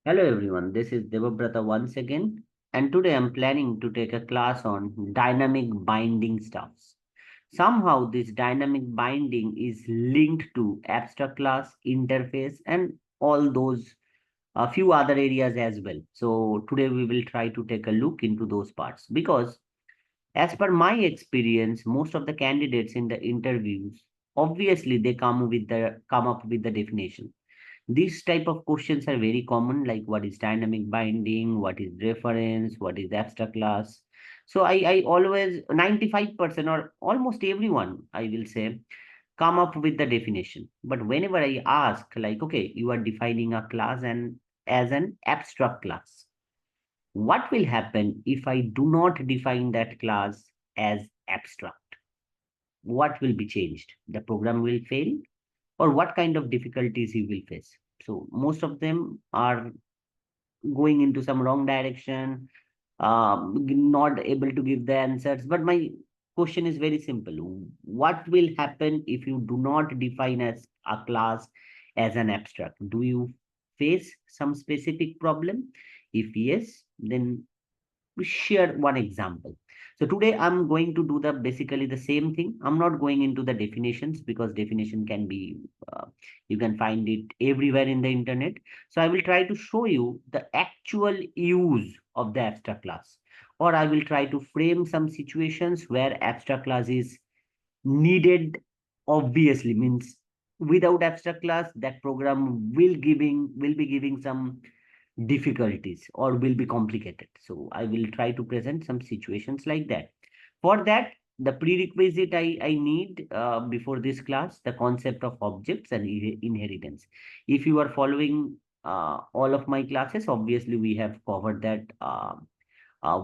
Hello everyone, this is Debabrata once again, and today I'm planning to take a class on dynamic binding stuffs. Somehow this dynamic binding is linked to abstract class, interface, and all those a few other areas as well. So today we will try to take a look into those parts because as per my experience, most of the candidates in the interviews, obviously they come up with the definition. These type of questions are very common, like what is dynamic binding, what is reference, what is abstract class. So I always 95% or almost everyone, I will say, come up with the definition. But whenever I ask, like, okay, you are defining a class and as an abstract class, what will happen if I do not define that class as abstract? What will be changed? The program will fail, or what kind of difficulties you will face? So most of them are going into some wrong direction, not able to give the answers. But my question is very simple. What will happen if you do not define as a class as an abstract? Do you face some specific problem? If yes, then share one example. So today I'm going to do the basically the same thing. I'm not going into the definitions because definition can be you can find it everywhere in the internet. So I will try to show you the actual use of the abstract class, or I will try to frame some situations where abstract class is needed. Obviously means without abstract class that program will be giving some difficulties or will be complicated. So I will try to present some situations like that. For that, the prerequisite I need before this class, the concept of objects and inheritance. If you are following all of my classes, obviously we have covered that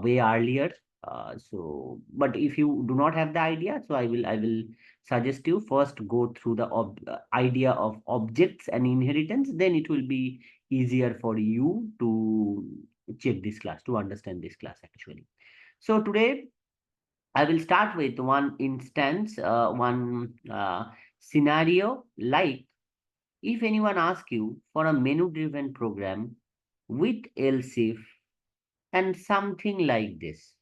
way earlier. But if you do not have the idea, so I will suggest you first go through the idea of objects and inheritance. Then it will be easier for you to check this class, to understand this class actually. So today I will start with one instance, one scenario, like if anyone asks you for a menu-driven program with else if and something like this.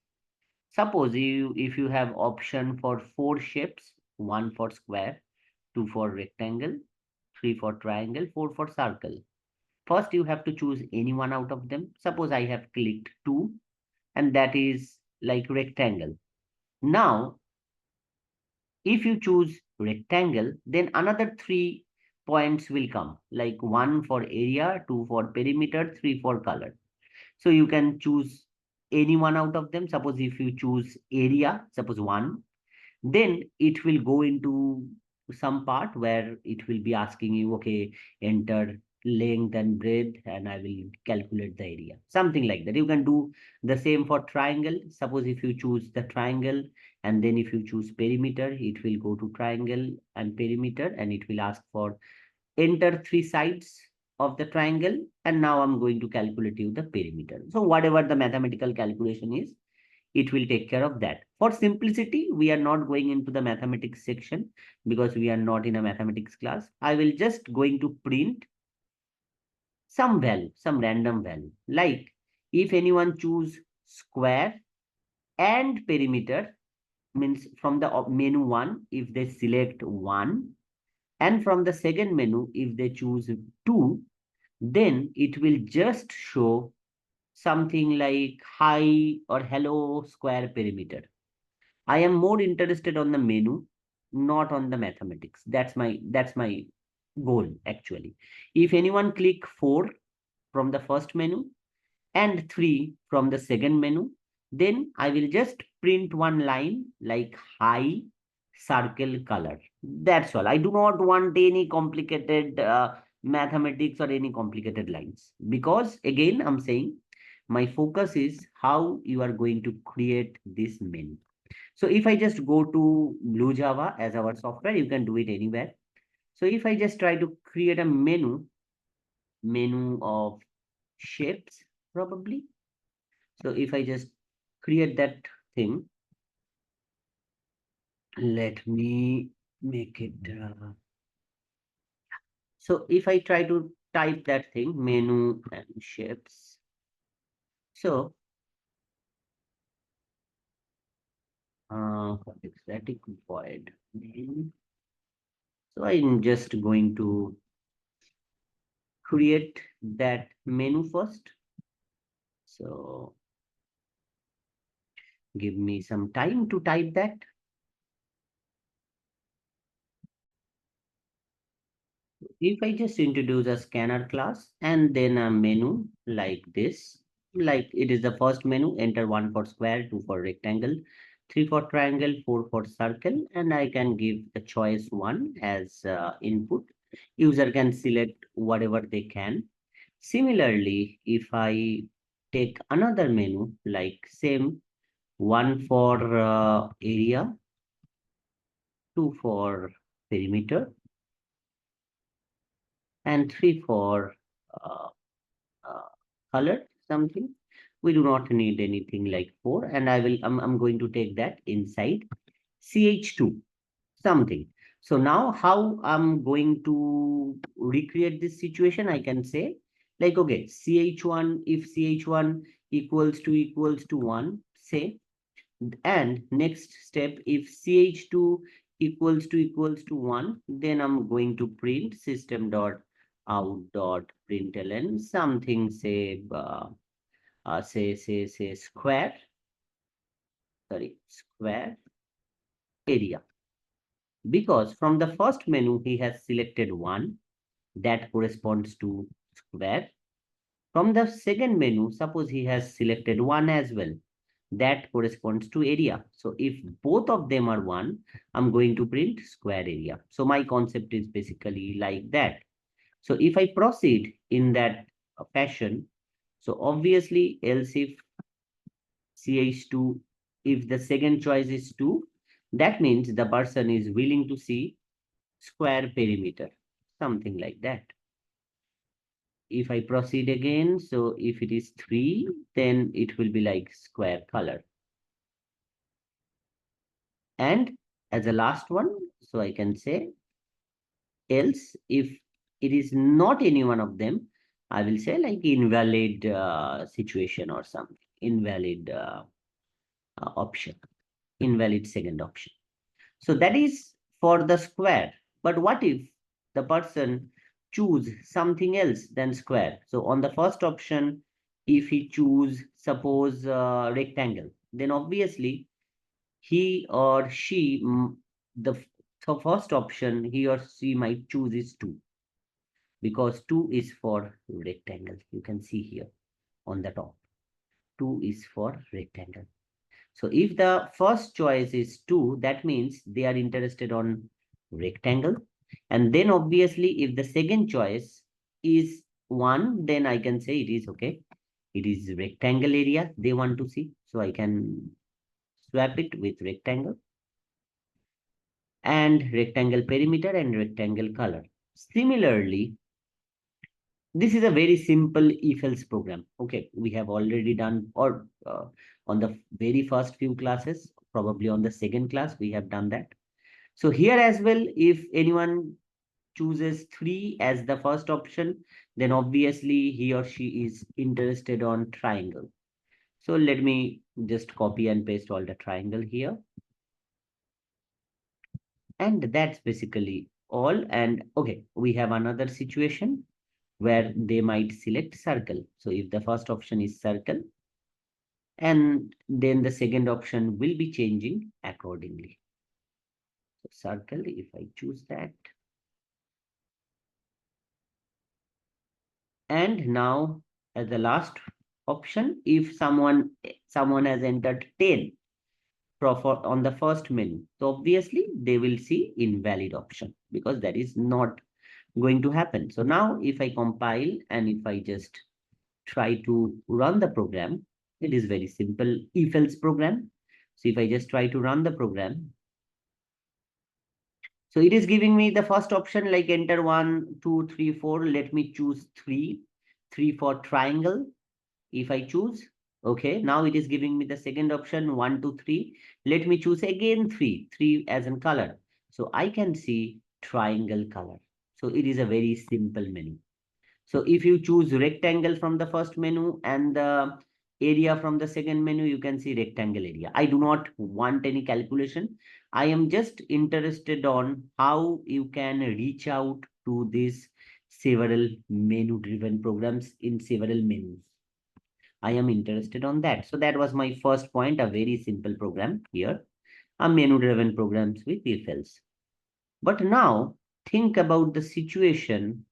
Suppose if you have option for four shapes, one for square, two for rectangle, three for triangle, four for circle. First, you have to choose any one out of them. Suppose I have clicked two, and that is like rectangle. Now, if you choose rectangle, then another 3 points will come, like one for area, two for perimeter, three for color. So you can choose any one out of them. Suppose if you choose area, suppose one, then it will go into some part where it will be asking you, okay, enter length and breadth, and I will calculate the area, something like that. You can do the same for triangle. Suppose if you choose the triangle, and then if you choose perimeter, it will go to triangle and perimeter, and it will ask for enter three sides of the triangle, and now I'm going to calculate you the perimeter. So whatever the mathematical calculation is, it will take care of that. For simplicity, we are not going into the mathematics section because we are not in a mathematics class. I will just going to print some value, some random value. Like if anyone choose square and perimeter, means from the menu one, if they select one, and from the second menu, if they choose two, then it will just show something like hi or hello square perimeter. I am more interested on the menu, not on the mathematics. That's my goal actually. If anyone click 4 from the first menu and 3 from the second menu, then I will just print one line like hi circle color. That's all. I do not want any complicated mathematics or any complicated lines, because again I'm saying my focus is how you are going to create this menu. So if I just go to Blue Java as our software, you can do it anywhere. So if I just try to create a menu of shapes, probably. So if I just create that thing, let me make it. So if I try to type that thing, menu and shapes. So, what is static void name? So I'm just going to create that menu first. So give me some time to type that. If I just introduce a scanner class and then a menu like this, like it is the first menu, enter 1 for square, 2 for rectangle, 3 for triangle, 4 for circle, and I can give the choice 1 as input. User can select whatever they can. Similarly, if I take another menu like same, 1 for area, 2 for perimeter, and 3 for uh, uh, color something. We do not need anything like 4, and I'm going to take that inside ch2 something. So now how I'm going to recreate this situation, I can say like, okay, ch1, if ch1 equals to 1, say, and next step, if ch2 equals to 1, then I'm going to print system dot out dot println something, say say square, sorry, square area, because from the first menu he has selected 1, that corresponds to square. From the second menu, suppose he has selected 1 as well, that corresponds to area. So if both of them are 1, I'm going to print square area. So my concept is basically like that. So if I proceed in that fashion, so obviously else if ch2, if the second choice is 2, that means the person is willing to see square perimeter, something like that. If I proceed again, so if it is 3, then it will be like square color. And as a last one, so I can say else if it is not any one of them, I will say like invalid situation or something, invalid option, invalid second option. So that is for the square. But what if the person choose something else than square? So on the first option, if he choose, suppose rectangle, then obviously he or she, the first option he or she might choose is 2, because 2 is for rectangle. You can see here on the top, 2 is for rectangle. So if the first choice is 2, that means they are interested on rectangle. And then obviously if the second choice is 1, then I can say it is okay. It is rectangle area they want to see. So I can swap it with rectangle and rectangle perimeter and rectangle color. Similarly, this is a very simple if-else program. Okay, we have already done, or on the very first few classes, probably on the second class, we have done that. So here as well, if anyone chooses 3 as the first option, then obviously he or she is interested on triangle. So let me just copy and paste all the triangle here. And that's basically all. And okay, we have another situation where they might select circle. So if the first option is circle, and then the second option will be changing accordingly. So circle, if I choose that. And now as the last option, if someone has entered 10 on the first menu, so obviously they will see invalid option, because that is not going to happen. So now if I compile and if I just try to run the program, it is very simple if-else program. So if I just try to run the program, so it is giving me the first option like enter 1, 2, 3, 4. Let me choose 3, 3 for triangle. If I choose, okay, now it is giving me the second option 1, 2, 3. Let me choose again 3, 3 as in color. So I can see triangle color. So it is a very simple menu. So if you choose rectangle from the first menu and the area from the second menu, you can see rectangle area. I do not want any calculation. I am just interested on how you can reach out to these several menu driven programs in several menus. I am interested on that. So that was my first point, a very simple program here, a menu driven programs with if else. But now think about the situation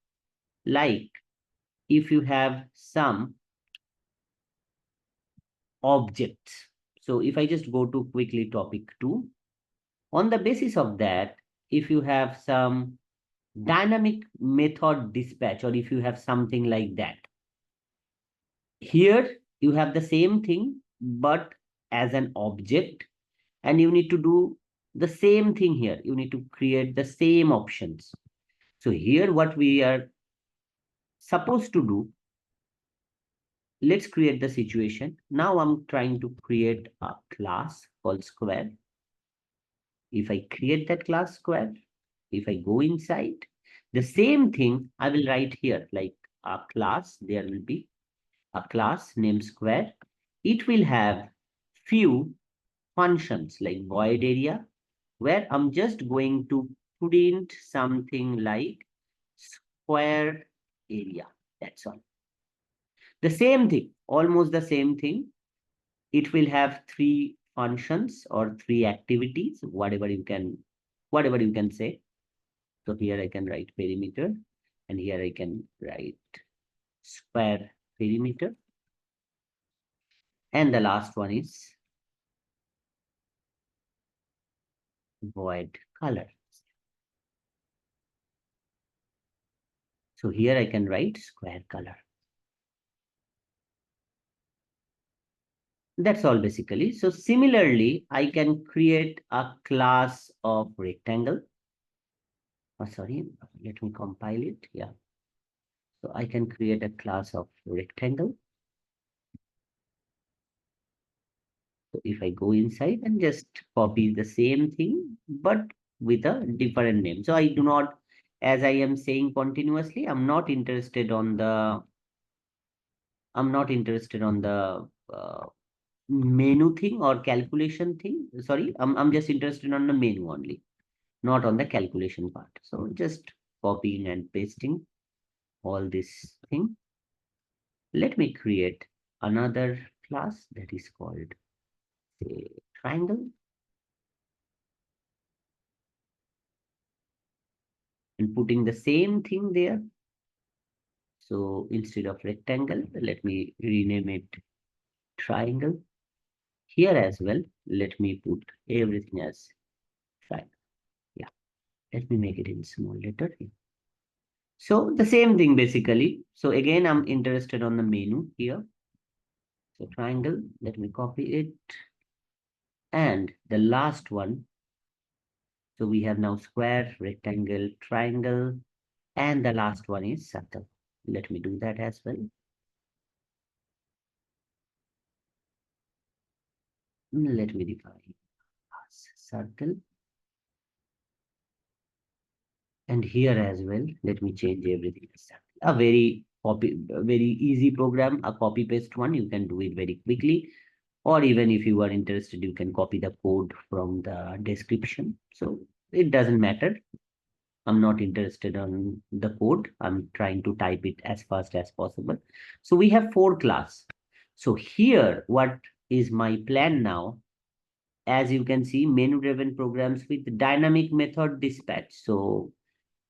like if you have some objects. So if I just go to quickly topic 2, on the basis of that, if you have some dynamic method dispatch, or if you have something like that, here you have the same thing, but as an object, and you need to do the same thing here. You need to create the same options. So here what we are supposed to do, let's create the situation. Now I'm trying to create a class called square. If I create that class square, if I go inside, the same thing I will write here, like a class, there will be a class named square. It will have few functions like void area, where I'm just going to print something like square area. That's all. The same thing, almost the same thing. It will have three functions or three activities, whatever you can say. So here I can write perimeter, and here I can write square perimeter. And the last one is void color. So here I can write square color. That's all basically. So similarly, I can create a class of rectangle. Oh, sorry, let me compile it. Yeah. So I can create a class of rectangle. So if I go inside and just copy the same thing, but with a different name. So I do not, as I am saying continuously, I'm not interested on the menu thing or calculation thing. Sorry, I'm just interested on the menu only, not on the calculation part. So just copying and pasting all this thing. Let me create another class that is called, say, triangle, and putting the same thing there. So instead of rectangle, let me rename it triangle. Here as well, let me put everything as triangle. Yeah, let me make it in small letter here. So the same thing basically. So again, I'm interested on the menu here. So triangle, let me copy it. And the last one, so we have now square, rectangle, triangle, and the last one is circle. Let me do that as well. Let me define circle. And here as well, let me change everything. A very easy program, a copy paste one. You can do it very quickly, or even if you are interested, you can copy the code from the description. So it doesn't matter. I'm not interested on the code. I'm trying to type it as fast as possible. So we have 4 class. So here, what is my plan now? As you can see, menu driven programs with dynamic method dispatch. So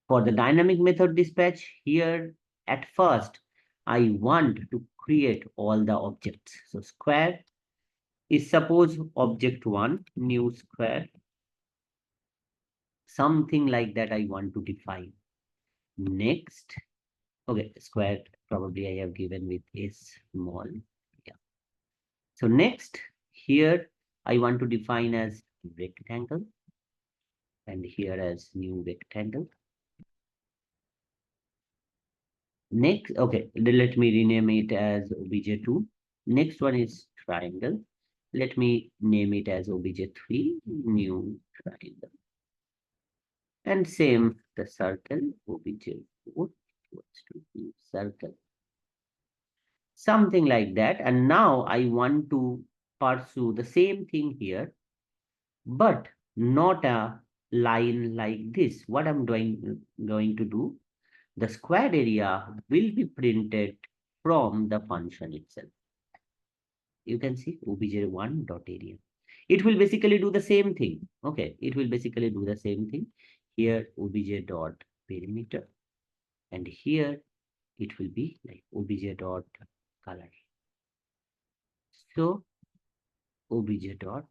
for the dynamic method dispatch here, at first, I want to create all the objects. So square is suppose object 1, new square, something like that I want to define. Next, okay, square probably I have given with a small. Yeah. So next, here I want to define as rectangle, and here as new rectangle. Next, okay, let me rename it as obj2. Next one is triangle. Let me name it as obj3, new triangle. And same the circle, obj4. equals to circle. Something like that. And now I want to pursue the same thing here, but not a line like this. What I'm going to do, the squared area will be printed from the function itself. You can see obj1 dot area. It will basically do the same thing. Okay, it will basically do the same thing. Here obj dot perimeter, and here it will be like obj dot color. So obj dot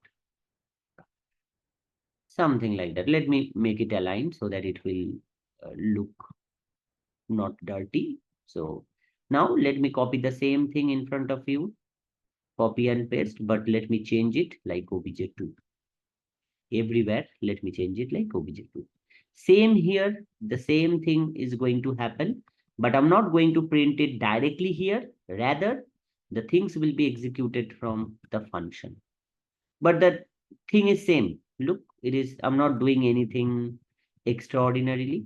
something like that. Let me make it aligned so that it will look not dirty. So now let me copy the same thing in front of you, copy and paste, but let me change it like obj2. Everywhere, let me change it like obj2. Same here, the same thing is going to happen, but I'm not going to print it directly here. Rather, the things will be executed from the function. But the thing is same. Look, it is, I'm not doing anything extraordinarily.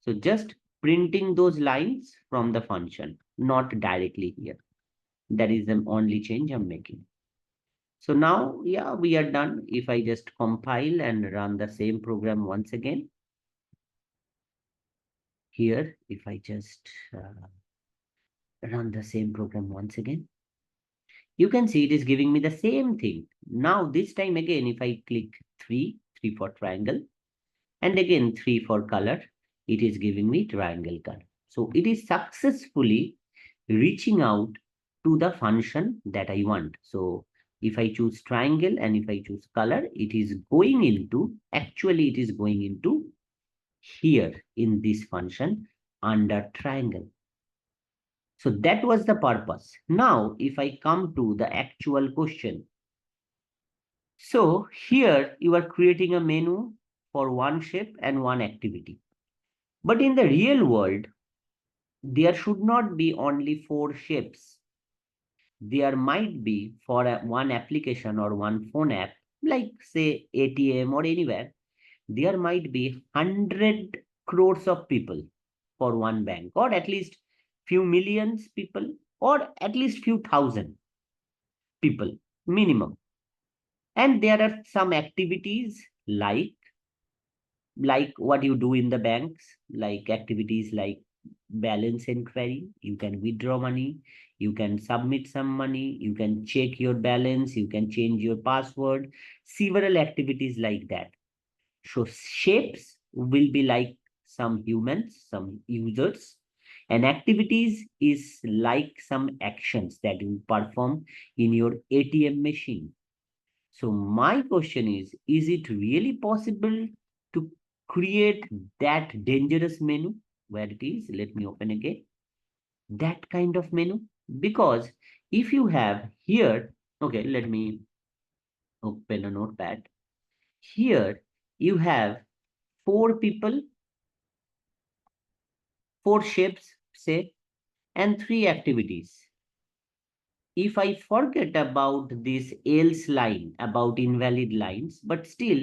So just printing those lines from the function, not directly here. That is the only change I'm making. So now, yeah, we are done. If I just compile and run the same program once again, here, if I just run the same program once again, you can see it is giving me the same thing. Now, this time again, if I click 3 for triangle, and again 3 for color, it is giving me triangle color. So it is successfully reaching out to the function that I want. So if I choose triangle and if I choose color, it is going into, actually it is going into here in this function under triangle. So that was the purpose. Now, if I come to the actual question. So here you are creating a menu for one shape and one activity. But in the real world, there should not be only 4 shapes. There might be for one application or one phone app, like say ATM or anywhere, there might be 100 crores of people for one bank, or at least few millions people, or at least few thousand people minimum. And there are some activities like what you do in the banks, like activities like balance inquiry. You can withdraw money, you can submit some money, you can check your balance, you can change your password, several activities like that. So shapes will be like some humans, some users, and activities is like some actions that you perform in your ATM machine. So my question is it really possible to create that dangerous menu where it is? Let me open again. That kind of menu. Because if you have here, okay, let me open a notepad. Here you have 4 people, 4 shapes, say, and 3 activities. If I forget about this else line, about invalid lines, but still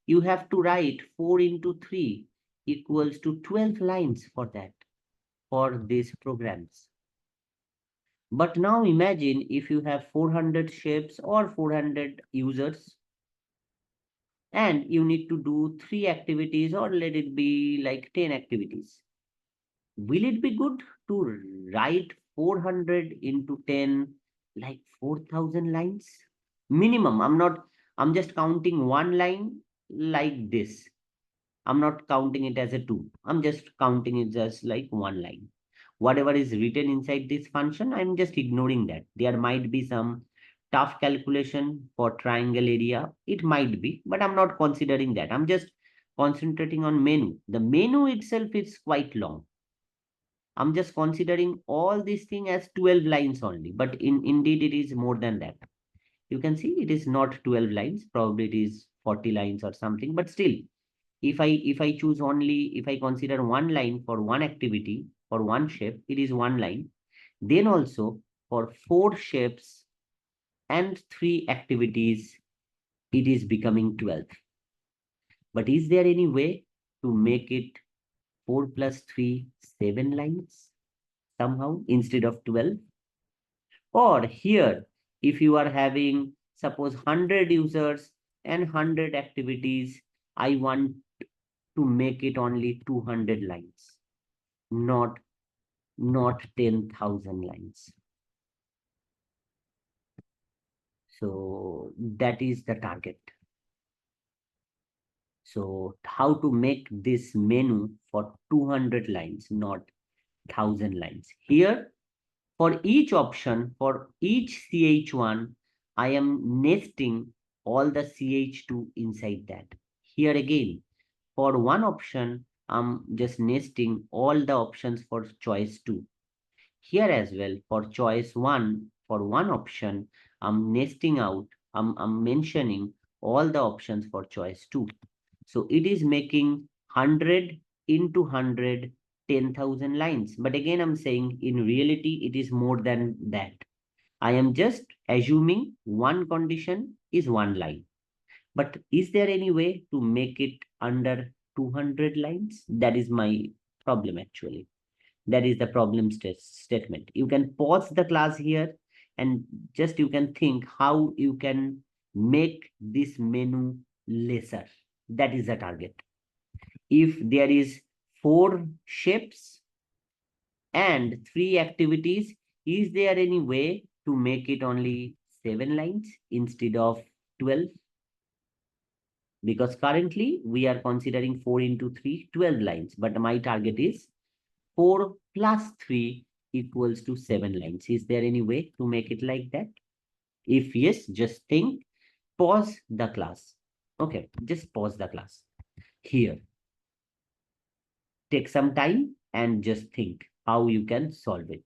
you have to write 4 into 3 equals to 12 lines for that, for these programs. But now imagine if you have 400 shapes or 400 users and you need to do 3 activities, or let it be like 10 activities. Will it be good to write 400 into 10, like 4,000 lines? Minimum. I'm just counting one line like this. I'm not counting it as a two. I'm just counting it just like one line. Whatever is written inside this function, I'm just ignoring that. There might be some tough calculation for triangle area. It might be, but I'm not considering that. I'm just concentrating on menu. The menu itself is quite long. I'm just considering all these thing as 12 lines only, but indeed it is more than that. You can see it is not 12 lines, probably it is 40 lines or something, but still, if I choose only, if I consider one line for one activity, for one shape, it is one line. Then also for 4 shapes and 3 activities, it is becoming 12. But is there any way to make it 4 plus 3, 7 lines somehow instead of 12. Or here, if you are having, suppose 100 users and 100 activities, I want to make it only 200 lines, not 10,000 lines. So that is the target. So how to make this menu for 200 lines, not 1,000 lines. Here, for each option, for each CH1, I am nesting all the CH2 inside that. Here again, for one option, I'm just nesting all the options for choice 2. Here as well, for choice 1, for one option, I'm nesting out, I'm mentioning all the options for choice 2. So it is making 100 into 100, 10,000 lines. But again, I'm saying in reality, it is more than that. I am just assuming one condition is one line. But is there any way to make it under 200 lines? That is my problem actually. That is the problem statement. You can pause the class here and just you can think how you can make this menu lesser. That is the target. If there is 4 shapes and 3 activities, is there any way to make it only 7 lines instead of 12? Because currently we are considering 4 into 3, 12 lines, but my target is 4 plus 3 equals to 7 lines. Is there any way to make it like that? If yes, just think, pause the class. Okay, just pause the class. Here, take some time and just think how you can solve it.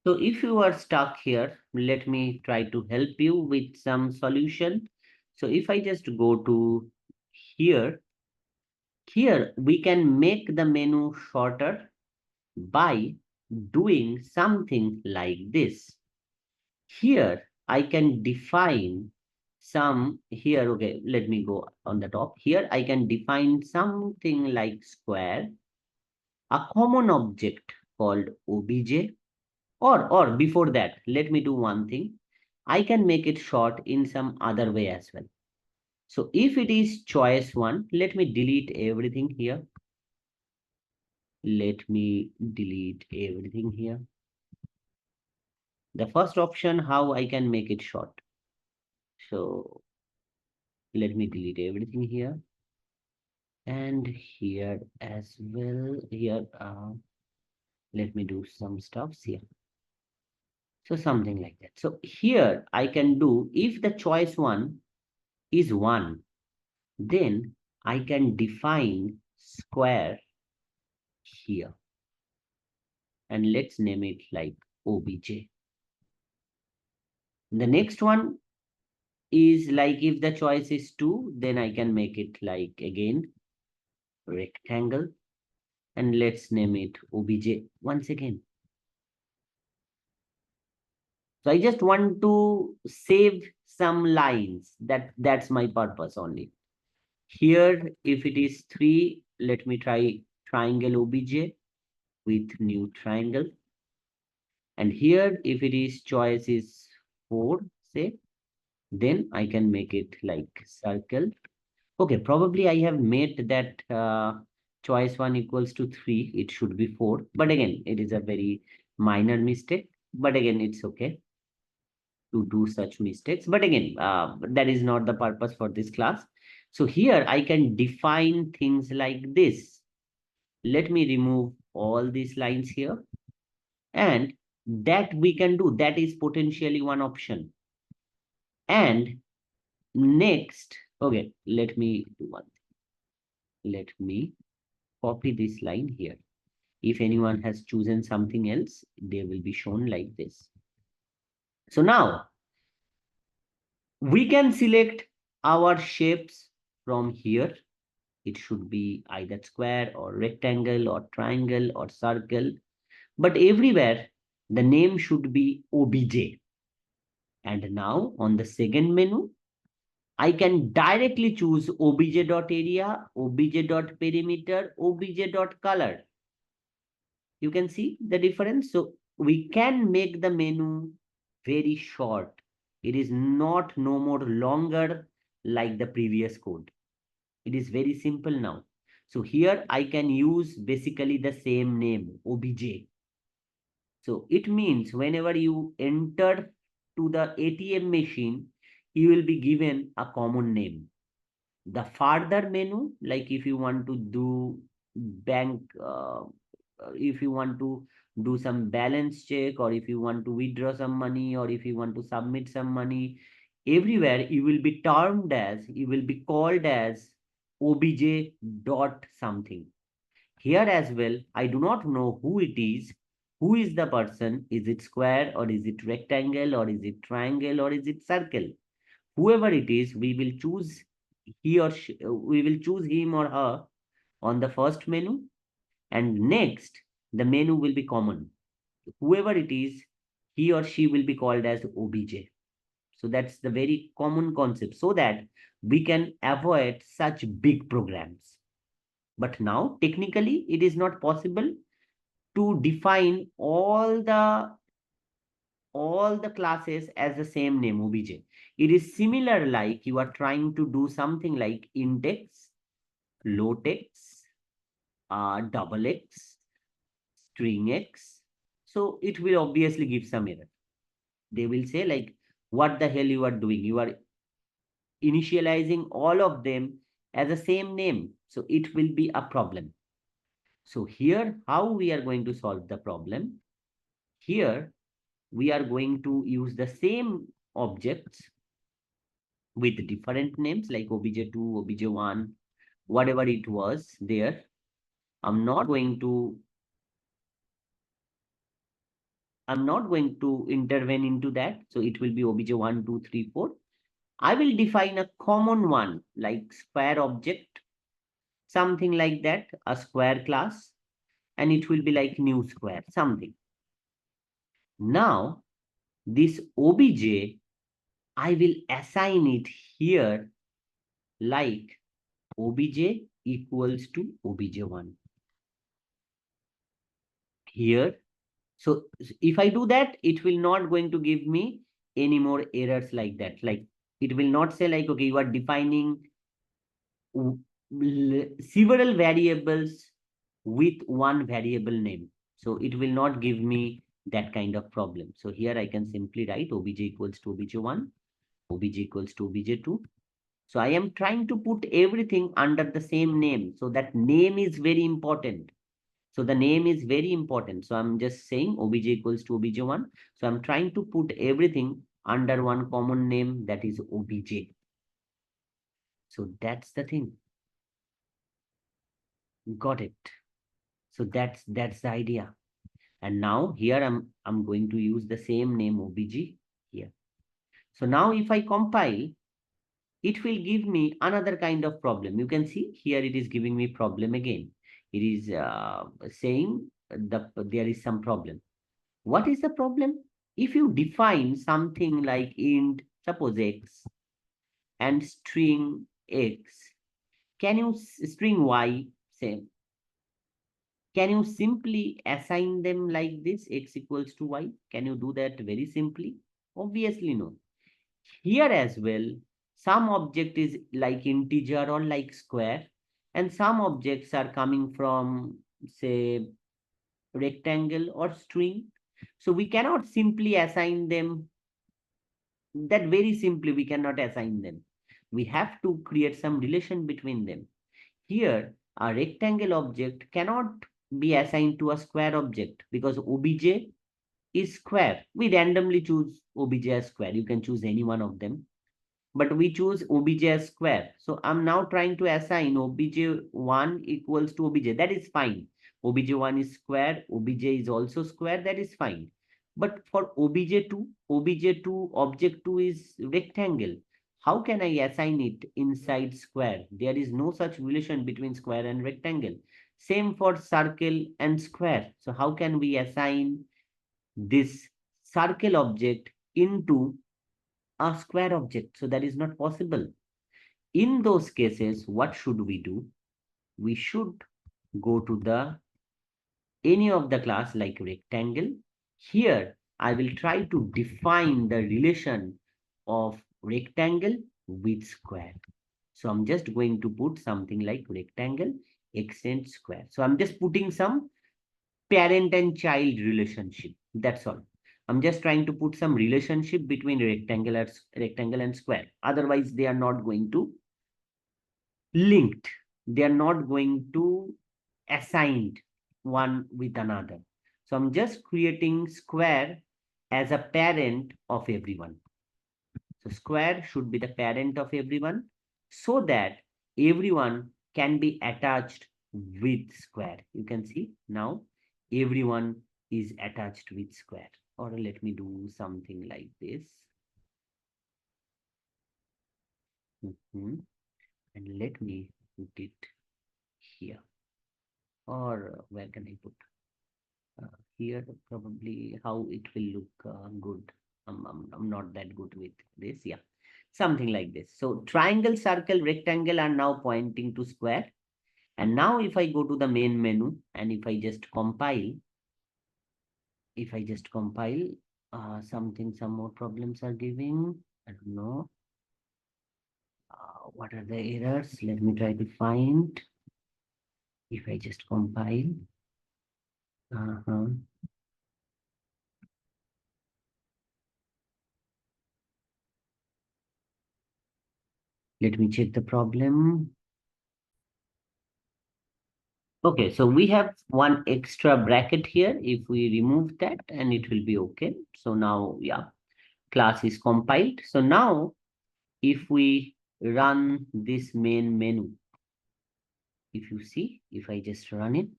So if you are stuck here, let me try to help you with some solution. So if I just go to here, we can make the menu shorter by doing something like this. Here I can define some here. Okay, let me go on the top. Here I can define something like square, a common object called obj, or before that, let me do one thing. I can make it short in some other way as well. So if it is choice 1, let me delete everything here. Let me delete everything here. The first option, how I can make it short. So let me delete everything here. And here as well, here, let me do some stuffs here. So something like that. So here I can do, if the choice 1 is 1, then I can define square here. And let's name it like obj. The next one is like, if the choice is 2, then I can make it like again rectangle, and let's name it obj once again. So I just want to save some lines. That's my purpose only. Here, if it is 3, let me try triangle obj with new triangle. And here, if it is choice is 4, say, then I can make it like circle. Okay, probably I have made that choice 1 equals to 3. It should be 4. But again, it is a very minor mistake. But again, it's okay to do such mistakes. But again, that is not the purpose for this class. So here I can define things like this. Let me remove all these lines here. And that we can do. That is potentially one option. And next, okay, let me do one thing. Let me copy this line here. If anyone has chosen something else, they will be shown like this. So now we can select our shapes from here. It should be either square or rectangle or triangle or circle. But everywhere, the name should be obj. And now on the second menu, I can directly choose obj.area, obj.perimeter, obj.color. You can see the difference. So we can make the menu very short. It is not no more longer like the previous code. It is very simple now. So here I can use basically the same name, obj. So it means whenever you enter to the ATM machine, you will be given a common name. The further menu, like if you want to do bank, if you want to do some balance check, or if you want to withdraw some money, or if you want to submit some money, everywhere you will be termed as, you will be called as obj dot something. Here as well, I do not know who it is. Who is the person? Is it square, or is it rectangle, or is it triangle, or is it circle? Whoever it is, we will choose we will choose him or her on the first menu, and next the menu will be common. Whoever it is, he or she will be called as obj. So that's the very common concept, so that we can avoid such big programs. But now technically it is not possible to define all the classes as the same name, obj. It is similar like you are trying to do something like index, low text, double x, string x. So it will obviously give some error. They will say like, what the hell you are doing? You are initializing all of them as the same name. So it will be a problem. So here, how we are going to solve the problem? Here, we are going to use the same objects with different names like obj2, obj1, whatever it was there. I'm not going to I'm not going to intervene into that. So it will be obj1, 2, 3, 4. I will define a common one like square object, something like that, a square class, and it will be like new square, something. Now, this obj, I will assign it here like obj equals to obj1 here. So if I do that, it will not going to give me any more errors like that. Like it will not say like, okay, you are defining several variables with one variable name. So it will not give me that kind of problem. So here I can simply write obj equals to obj1, obj equals to obj2. So I am trying to put everything under the same name. So that name is very important. So the name is very important. So I'm just saying obj equals to obj1. So I'm trying to put everything under one common name, that is obj. So that's the thing. Got it. So that's the idea. And now here I'm going to use the same name obj here. So now if I compile, it will give me another kind of problem. You can see here it is giving me problem again. It is saying there is some problem. What is the problem? If you define something like int, suppose x, and string x, can you string y, same. Can you simply assign them like this, x equals to y? Can you do that very simply? Obviously no. Here as well, some object is like integer or like square, and some objects are coming from, say, rectangle or string. So we cannot simply assign them that very simply, we cannot assign them. We have to create some relation between them. Here, a rectangle object cannot be assigned to a square object because obj is square. We randomly choose obj as square. You can choose any one of them, but we choose obj as square. So I'm now trying to assign obj1 equals to obj. That is fine. Obj1 is square, obj is also square, that is fine. But for obj2 object 2 is rectangle. How can I assign it inside square? There is no such relation between square and rectangle. Same for circle and square. So how can we assign this circle object into a square object? So that is not possible. In those cases, what should we do? We should go to the any of the class like rectangle. Here, I will try to define the relation of rectangle with square. So I'm just going to put something like rectangle extend square. So I'm just putting some parent and child relationship. That's all. I'm just trying to put some relationship between rectangle and square. Otherwise, they are not going to linked. They are not going to assigned one with another. So I'm just creating square as a parent of everyone. So square should be the parent of everyone so that everyone can be attached with square. You can see now everyone is attached with square. Or let me do something like this. And let me put it here. Or where can I put? Here probably how it will look good. I'm not that good with this. Yeah, something like this. So triangle, circle, rectangle are now pointing to square. And now if I go to the main menu and if I just compile, some more problems are giving. I don't know. What are the errors? Let me try to find. If I just compile. Uh-huh. Let me check the problem. Okay, so we have one extra bracket here. If we remove that, and it will be okay. So now, yeah, class is compiled. So now, if we run this main menu, if you see, if I just run it,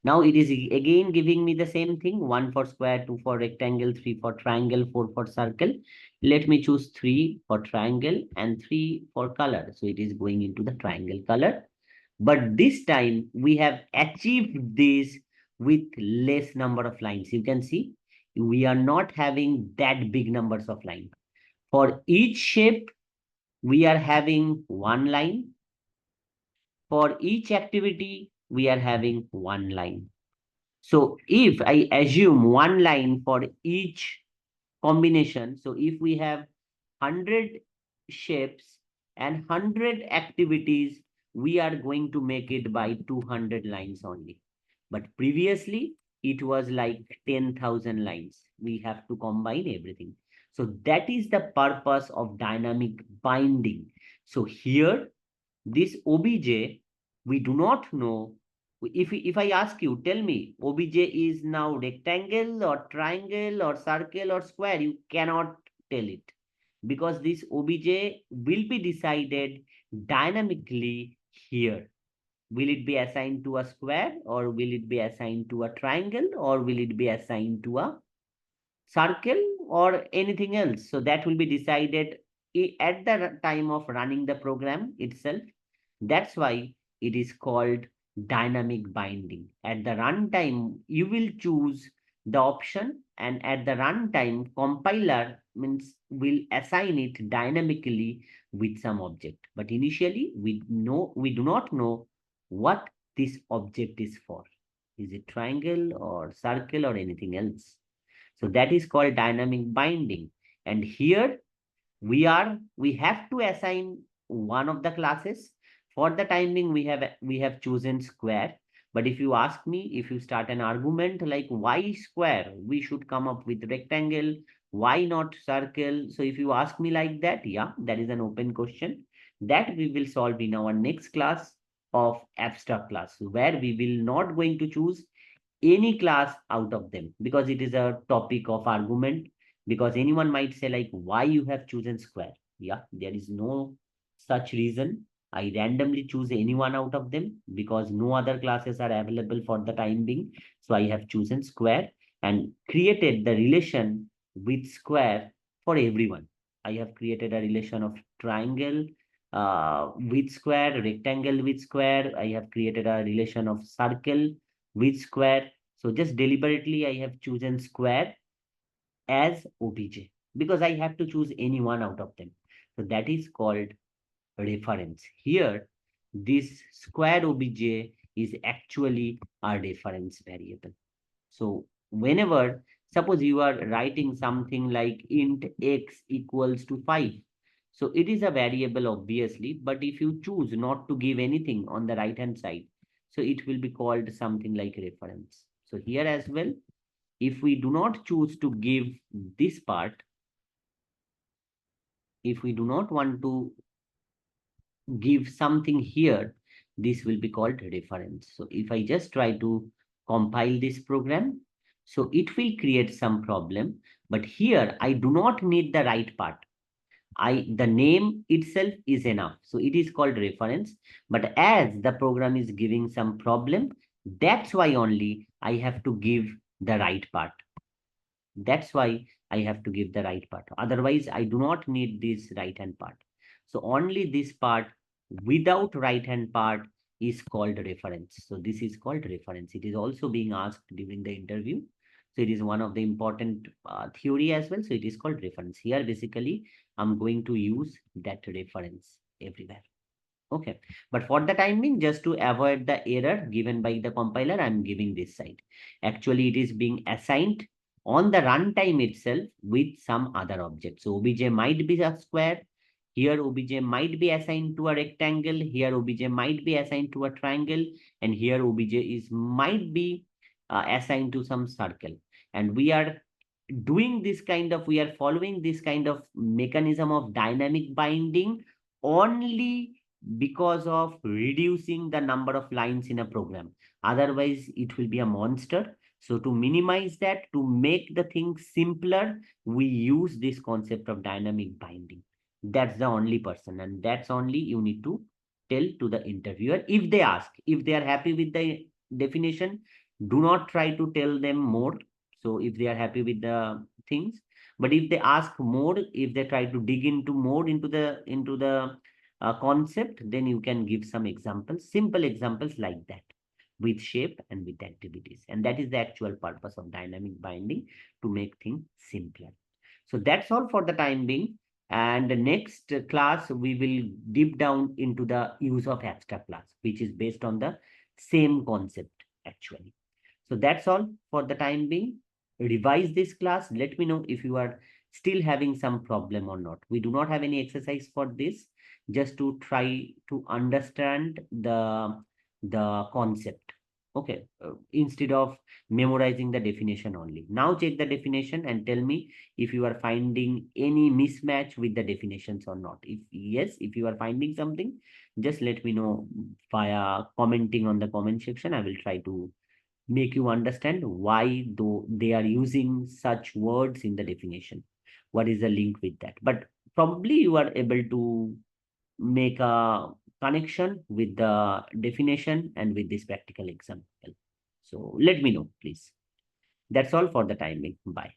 now it is again giving me the same thing. 1 for square, 2 for rectangle, 3 for triangle, 4 for circle. Let me choose 3 for triangle and 3 for color. So it is going into the triangle color. But this time we have achieved this with less number of lines. You can see we are not having that big numbers of lines. For each shape, we are having one line. For each activity, we are having one line. So if I assume one line for each combination, so if we have 100 shapes and 100 activities, we are going to make it by 200 lines only. But previously, it was like 10,000 lines. We have to combine everything. So that is the purpose of dynamic binding. So here, this obj, we do not know. If I ask you, tell me, obj is now rectangle or triangle or circle or square, you cannot tell it because this obj will be decided dynamically here. Will it be assigned to a square or will it be assigned to a triangle or will it be assigned to a circle or anything else? So that will be decided at the time of running the program itself. That's why it is called dynamic binding. At the runtime, you will choose the option, and at the runtime, compiler means will assign it dynamically with some object. But initially, we do not know what this object is for. Is it triangle or circle or anything else? So that is called dynamic binding. And here we have to assign one of the classes. For the time being, we have chosen square. But if you ask me, if you start an argument like why square, we should come up with rectangle, why not circle? So if you ask me like that, yeah, that is an open question that we will solve in our next class of abstract class, where we will not going to choose any class out of them because it is a topic of argument. Because anyone might say like why you have chosen square. Yeah, there is no such reason. I randomly choose any one out of them because no other classes are available for the time being. So I have chosen square and created the relation with square for everyone. I have created a relation of triangle with square, rectangle with square. I have created a relation of circle with square. So just deliberately, I have chosen square as OBJ because I have to choose any one out of them. So that is called reference. Here, this square obj is actually a reference variable. So whenever, suppose you are writing something like int x equals to 5. So it is a variable obviously, but if you choose not to give anything on the right hand side, so it will be called something like reference. So here as well, if we do not choose to give this part, if we do not want to give something here, this will be called reference. So if I just try to compile this program, so it will create some problem, but here I do not need the right part. The name itself is enough. So it is called reference, but as the program is giving some problem, that's why only I have to give the right part. That's why I have to give the right part. Otherwise, I do not need this right hand part. So only this part without right hand part is called reference. So this is called reference. It is also being asked during the interview. So it is one of the important theory as well. So it is called reference. Here, basically, I'm going to use that reference everywhere. Okay. But for the time being, just to avoid the error given by the compiler, I'm giving this side. Actually, it is being assigned on the runtime itself with some other object. So obj might be a square. Here obj might be assigned to a rectangle. Here obj might be assigned to a triangle. And here obj is might be assigned to some circle. And we are we are following this kind of mechanism of dynamic binding only because of reducing the number of lines in a program. Otherwise, it will be a monster. So to minimize that, to make the thing simpler, we use this concept of dynamic binding. That's the only person, and that's only you need to tell to the interviewer. If they ask, if they are happy with the definition, do not try to tell them more. So if they are happy with the things, but if they ask more, if they try to dig into more into the concept, then you can give some examples, simple examples like that, with shape and with activities. And that is the actual purpose of dynamic binding, to make things simpler. So that's all for the time being. And the next class, we will deep down into the use of abstract class, which is based on the same concept actually. So that's all for the time being. Revise this class. Let me know if you are still having some problem or not. We do not have any exercise for this, just to try to understand the concept. Okay, instead of memorizing the definition only. Now check the definition and tell me if you are finding any mismatch with the definitions or not. If yes, if you are finding something, just let me know via commenting on the comment section. I will try to make you understand why though they are using such words in the definition. What is the link with that? But probably you are able to make a connection with the definition and with this practical example. So let me know, please. That's all for the time being. Bye.